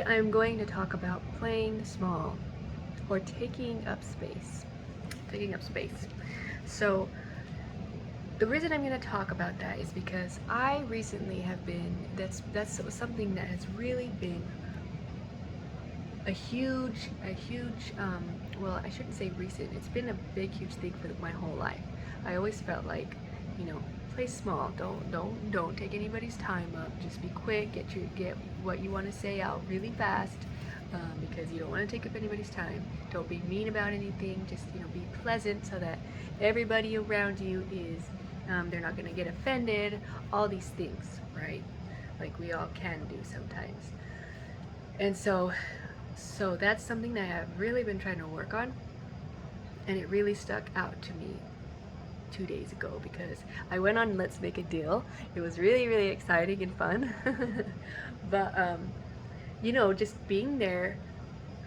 I'm going to talk about playing small or taking up space. Taking up space. So, the reason I'm going to talk about that is because I recently have been, that's something that has really been a huge, well, I shouldn't say recent, it's been a big, huge thing for my whole life. I always felt like, you know, play small, don't take anybody's time up, just be quick, get what you want to say out really fast, because you don't want to take up anybody's time. Don't be mean about anything, just, you know, be pleasant so that everybody around you is, they're not going to get offended, all these things, right? Like we all can do sometimes. And so that's something that I've really been trying to work on, and it really stuck out to me 2 days ago because I went on Let's Make a Deal. It was really, really exciting and fun. But you know, just being there,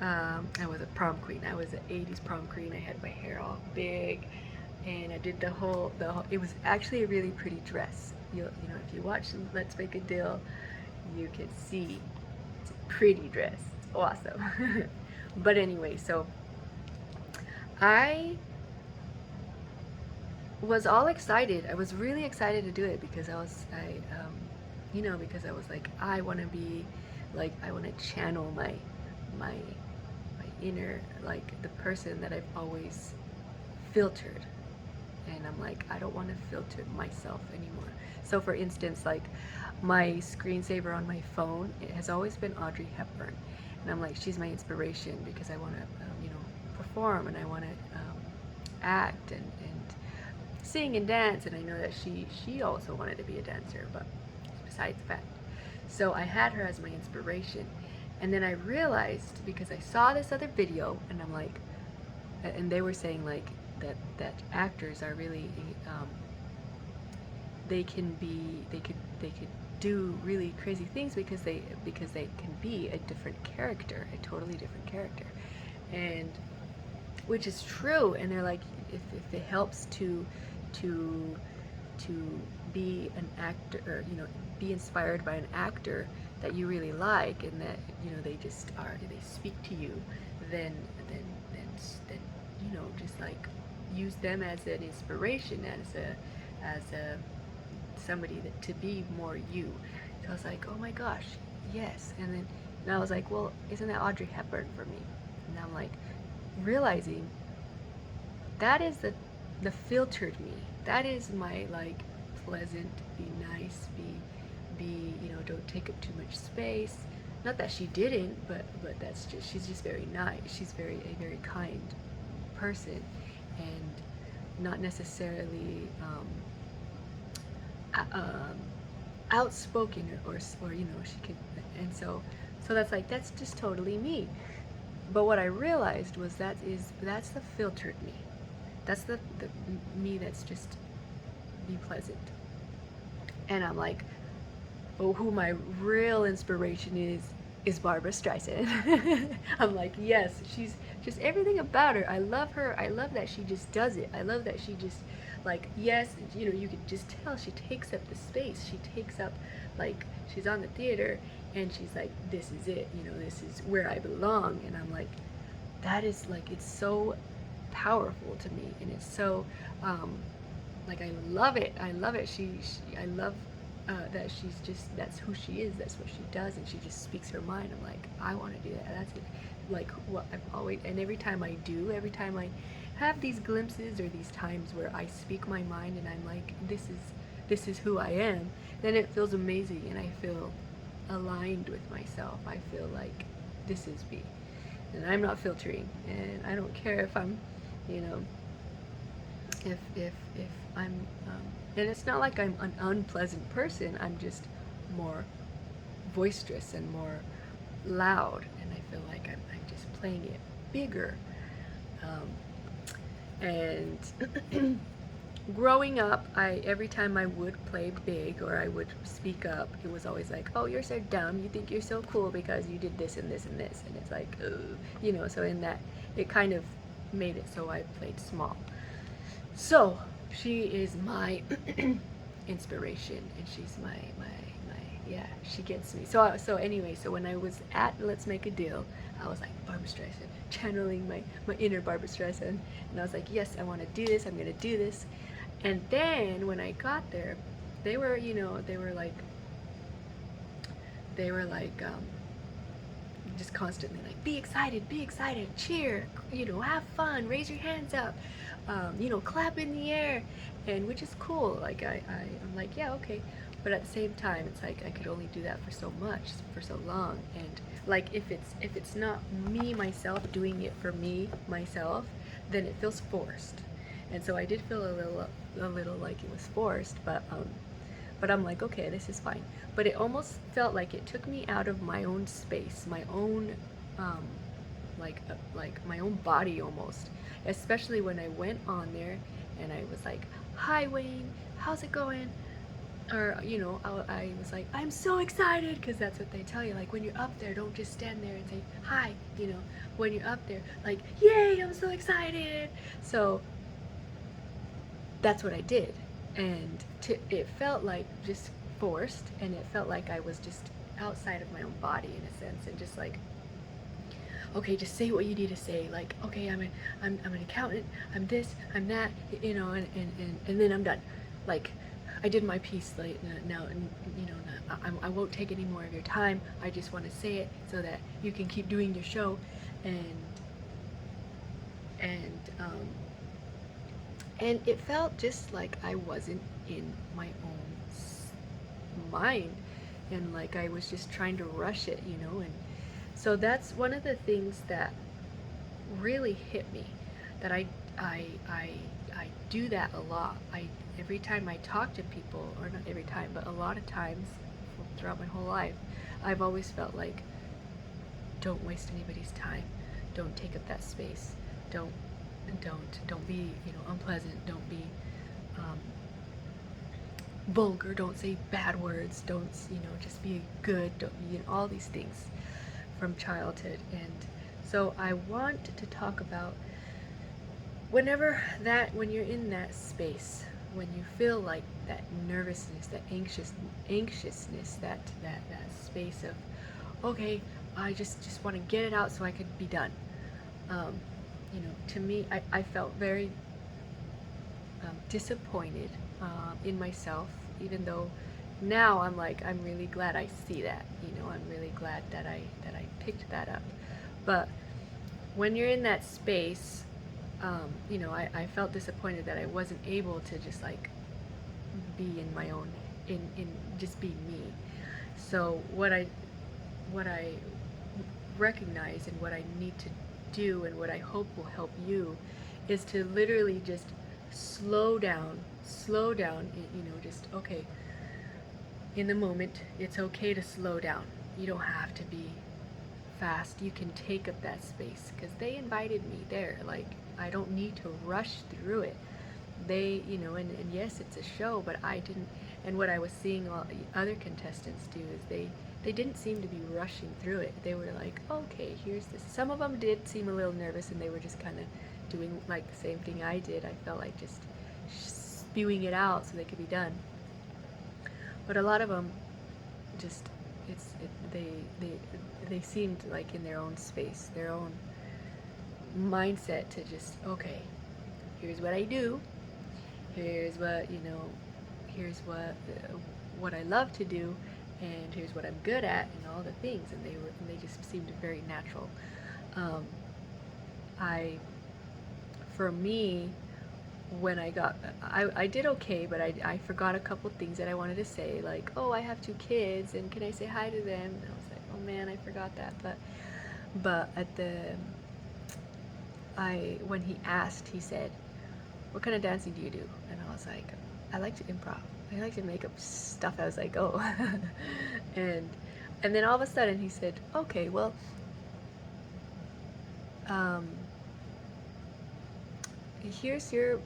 I was a prom queen. I was an 80s prom queen. I had my hair all big, and I did the whole. It was actually a really pretty dress. You know, if you watch Let's Make a Deal, you can see it's a pretty dress. It's awesome. But anyway, so I was all excited. I was really excited to do it because you know, because I was like, I want to be, like, I want to channel my inner, like, the person that I've always filtered. And I'm like, I don't want to filter myself anymore. So for instance, like, my screensaver on my phone, it has always been Audrey Hepburn. And I'm like, she's my inspiration because I want to, you know, perform, and I want to act and sing and dance. And I know that she also wanted to be a dancer, but besides the fact. So I had her as my inspiration. And then I realized, because I saw this other video, and I'm like, and they were saying like that actors are really they could do really crazy things because they can be a different character, a totally different character, and which is true. And they're like, if it helps to be an actor, or, you know, be inspired by an actor that you really like, and that, you know, they speak to you, then you know, just like use them as an inspiration, as a somebody that to be more you. So I was like, oh my gosh, yes. And I was like, well, isn't that Audrey Hepburn for me? And I'm like realizing that is the filtered me. That is my, like, pleasant, be nice, be, you know, don't take up too much space. Not that she didn't, but that's just, she's just very nice. She's a very kind person, and not necessarily outspoken, or you know, she could. And so that's like, that's just totally me. But what I realized was that's the filtered me. That's the me that's just be pleasant. And I'm like, oh, who my real inspiration is Barbara Streisand. I'm like, yes, she's just, everything about her. I love her. I love that she just does it. I love that she just, like, yes, you know, you could just tell she takes up the space. She takes up, like, she's on the theater and she's like, this is it, you know, this is where I belong. And I'm like, that is, like, it's so powerful to me, and it's so like, I love it. I love it. I love that she's just, that's who she is, that's what she does, and she just speaks her mind. I'm like, I want to do that. That's it. Like, what I've always, and every time I have these glimpses, or these times where I speak my mind and I'm like, this is who I am, then it feels amazing, and I feel aligned with myself. I feel like this is me, and I'm not filtering, and I don't care if I'm, you know, if I'm and it's not like I'm an unpleasant person. I'm just more boisterous and more loud, and I feel like I'm just playing it bigger. And growing up, every time I would play big, or I would speak up, it was always like, oh, you're so dumb, you think you're so cool because you did this and this and this. And it's like, you know, so in that, it kind of made it so I played small. So she is my inspiration, and she's my yeah, she gets me. So anyway, so when I was at Let's Make a Deal, I was like Barbara Streisand, channeling my inner Barbara Streisand, and I was like, yes, I want to do this. I'm gonna do this. And then when I got there, they were, they were like just constantly like, be excited, cheer, have fun, raise your hands up, clap in the air, and which is cool. Like I'm like, yeah, okay. But at the same time, it's like I could only do that for so much, for so long. And like if it's not me myself doing it for me myself, then it feels forced. And so I did feel a little like it was forced, but I'm like, okay, this is fine. But it almost felt like it took me out of my own space, my own, um, like my own body almost. Especially when I went on there and I was like, hi Wayne, how's it going? Or, I was like, I'm so excited, because that's what they tell you. Like, when you're up there, don't just stand there and say, hi, when you're up there, like, yay, I'm so excited. So that's what I did. And it felt like just forced, and it felt like I was just outside of my own body in a sense, and just like, okay, just say what you need to say. Like, okay, I'm an accountant, I'm this, I'm that, and then I'm done. Like, I did my piece. Like now, I won't take any more of your time. I just want to say it so that you can keep doing your show, and and um, and it felt just like I wasn't in my own mind, and like I was just trying to rush it, and so that's one of the things that really hit me, that I I I do that a lot. Every time I talk to people, or not every time, but a lot of times throughout my whole life, I've always felt like, don't waste anybody's time, don't take up that space, don't don't be unpleasant, don't be um, vulgar, don't say bad words, don't just be good, don't, all these things from childhood. And so I want to talk about when you're in that space, when you feel like that nervousness, that anxiousness, that space of, okay, I just want to get it out so I could be done. um, to me, I felt very disappointed in myself, even though now I'm like, I'm really glad I see that. I'm really glad that I picked that up. But when you're in that space, I felt disappointed that I wasn't able to just like be in my own, in just be me. So what I recognize, and what I need to do, and what I hope will help you, is to literally just slow down, just, okay, in the moment, it's okay to slow down. You don't have to be fast. You can take up that space, because they invited me there. Like, I don't need to rush through it. They, and yes, it's a show, but I didn't. And what I was seeing all the other contestants do is they didn't seem to be rushing through it. They were like, okay, here's this. Some of them did seem a little nervous, and they were just kind of doing like the same thing I did. I felt like just spewing it out so they could be done. But a lot of them just, they seemed like in their own space, their own mindset to just, okay, here's what I do, here's what I love to do, and here's what I'm good at, and all the things. And they just seemed very natural. I For me, when I did okay, but I forgot a couple things that I wanted to say, like, oh, I have 2 kids, and can I say hi to them? And I was like, oh man, I forgot that. But when he asked, he said, what kind of dancing do you do? And I was like, I like to improv. I like to make up stuff. I was like, oh. and then all of a sudden he said, okay, well, here's your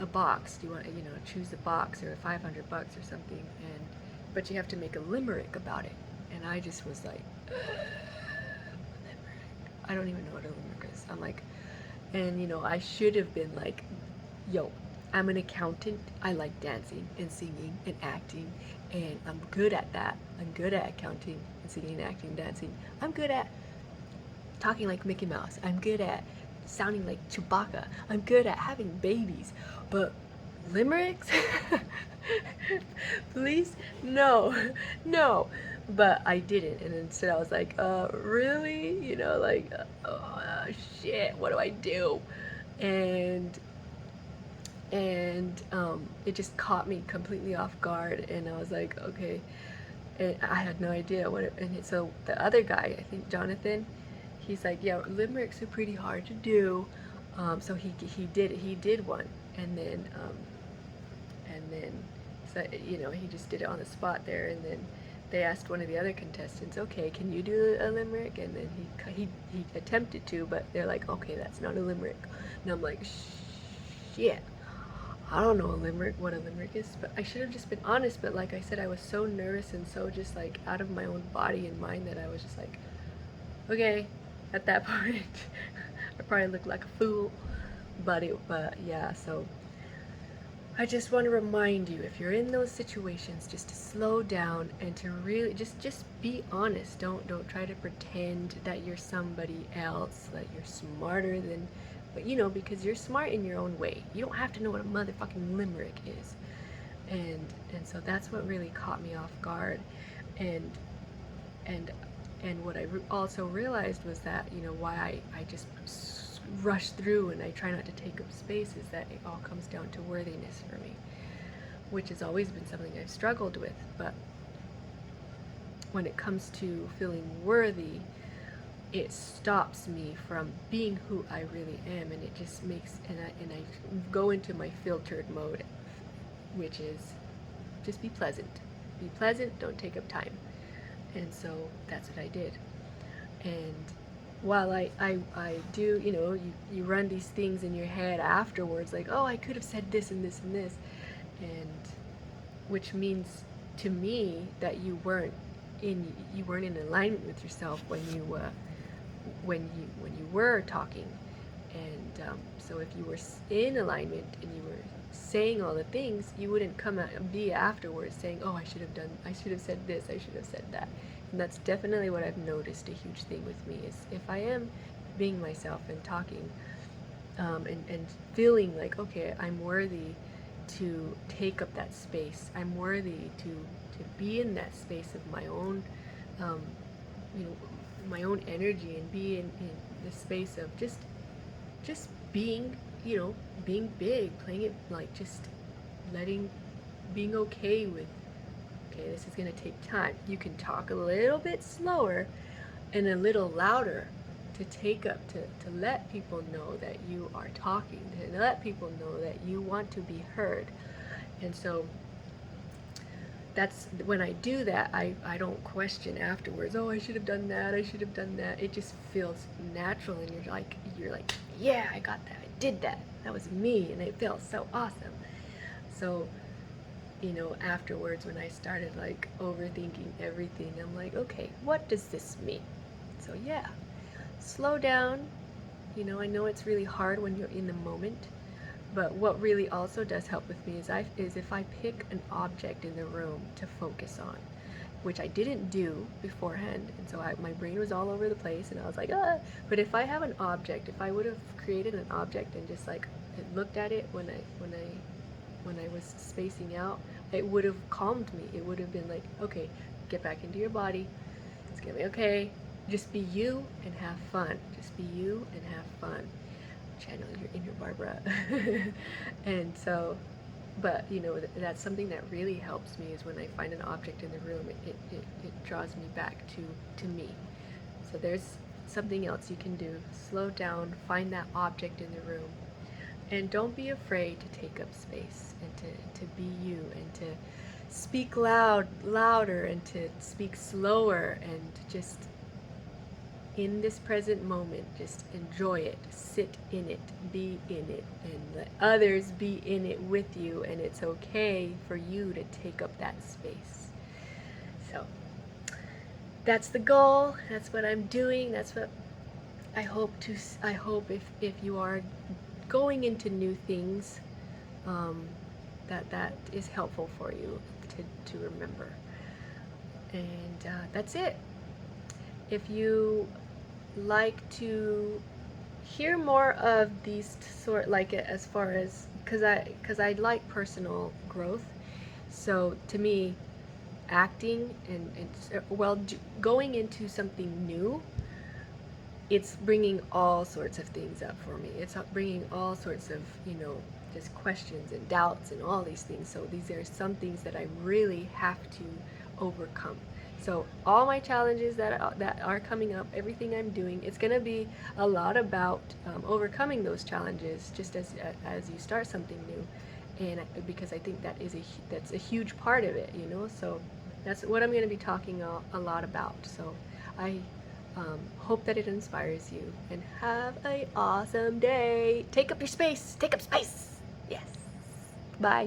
a box. Do you want to choose a box, or $500 or something, but you have to make a limerick about it. And I just was like, I don't even know what a limerick is. I'm like, and I should have been like, yo, I'm an accountant. I like dancing and singing and acting, and I'm good at that. I'm good at accounting and singing, acting, dancing. I'm good at talking like Mickey Mouse. I'm good at sounding like Chewbacca. I'm good at having babies. But limericks? Please? No. No. But I didn't. And instead I was like, really? You know, like, oh, shit, what do I do? And it just caught me completely off guard, and I was like, okay, and I had no idea what it, and so the other guy, I think Jonathan, he's like, yeah, limericks are pretty hard to do, so he did one, and then so you know, he just did it on the spot there, and then they asked one of the other contestants, okay, can you do a limerick? And then he attempted to, but they're like, okay, that's not a limerick, and I'm like, shit, I don't know a limerick, what a limerick is, but I should have just been honest. But like I said, I was so nervous and so just like out of my own body and mind that I was just like, okay, at that point, I probably looked like a fool. But yeah, so I just want to remind you, if you're in those situations, just to slow down and to really just be honest. Don't try to pretend that you're somebody else, that you're smarter than, but you know, because you're smart in your own way. You don't have to know what a motherfucking limerick is. And so that's what really caught me off guard. And and what I also realized was that, you know, why I just rush through and I try not to take up space is that it all comes down to worthiness for me, which has always been something I've struggled with. But when it comes to feeling worthy, it stops me from being who I really am, and it just makes, and I go into my filtered mode, which is just be pleasant. Be pleasant, don't take up time. And so that's what I did. And while I do, you know, you run these things in your head afterwards, like, oh, I could have said this and this and this, and which means to me that you weren't in alignment with yourself when you were talking. And so if you were in alignment and you were saying all the things, you wouldn't come out and be afterwards saying, oh, I should have said this, I should have said that. And that's definitely what I've noticed a huge thing with me, is if I am being myself and talking, and feeling like, okay, I'm worthy to take up that space, I'm worthy to be in that space of my own, you know, my own energy, and be in the space of just being, you know, being big, playing it like just being okay with, okay, this is going to take time. You can talk a little bit slower and a little louder to take up, to let people know that you are talking, to let people know that you want to be heard. And so that's when I do that, I don't question afterwards, oh, I should have done that, I should have done that. It just feels natural, and you're like, yeah, I got that, I did that, that was me, and it felt so awesome. So, you know, afterwards when I started like overthinking everything, I'm like, okay, what does this mean? So yeah, slow down. You know, I know it's really hard when you're in the moment, but what really also does help with me is if I pick an object in the room to focus on, which I didn't do beforehand, and so my brain was all over the place, and I was like, ah. But if I have an object, if I would have created an object and just like looked at it when I was spacing out, it would have calmed me. It would have been like, okay, get back into your body. It's gonna be okay. Just be you and have fun. Just be you and have fun. Channel your inner Barbara. And so, but you know, that's something that really helps me, is when I find an object in the room, it draws me back to me. So there's something else you can do. Slow down, find that object in the room. And don't be afraid to take up space, and to be you, and to speak louder, and to speak slower, and just in this present moment, just enjoy it, sit in it, be in it, and let others be in it with you, and it's okay for you to take up that space. So that's the goal, that's what I'm doing, that's what I hope if you are going into new things, that is helpful for you to remember. And that's it. If you like to hear more of these sort, like as far as, because I like personal growth, so to me acting and well, going into something new, it's bringing all sorts of things up for me. It's bringing all sorts of, just questions and doubts and all these things. So these are some things that I really have to overcome. So all my challenges that are coming up, everything I'm doing, it's going to be a lot about overcoming those challenges, just as you start something new, and because I think that's a huge part of it. So that's what I'm going to be talking a lot about. So I hope that it inspires you, and have a awesome day. Take up your space. Take up space. Yes. Bye.